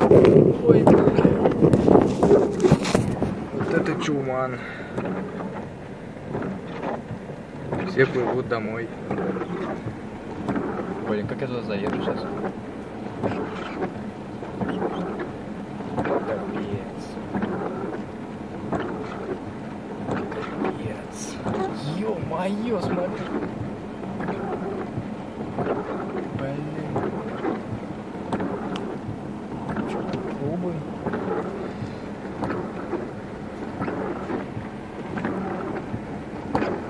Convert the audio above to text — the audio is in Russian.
Ой, вот это чуман. Все плывут домой. Блин, как я туда заеду сейчас? Капец. Капец. Ё-моё, смотри.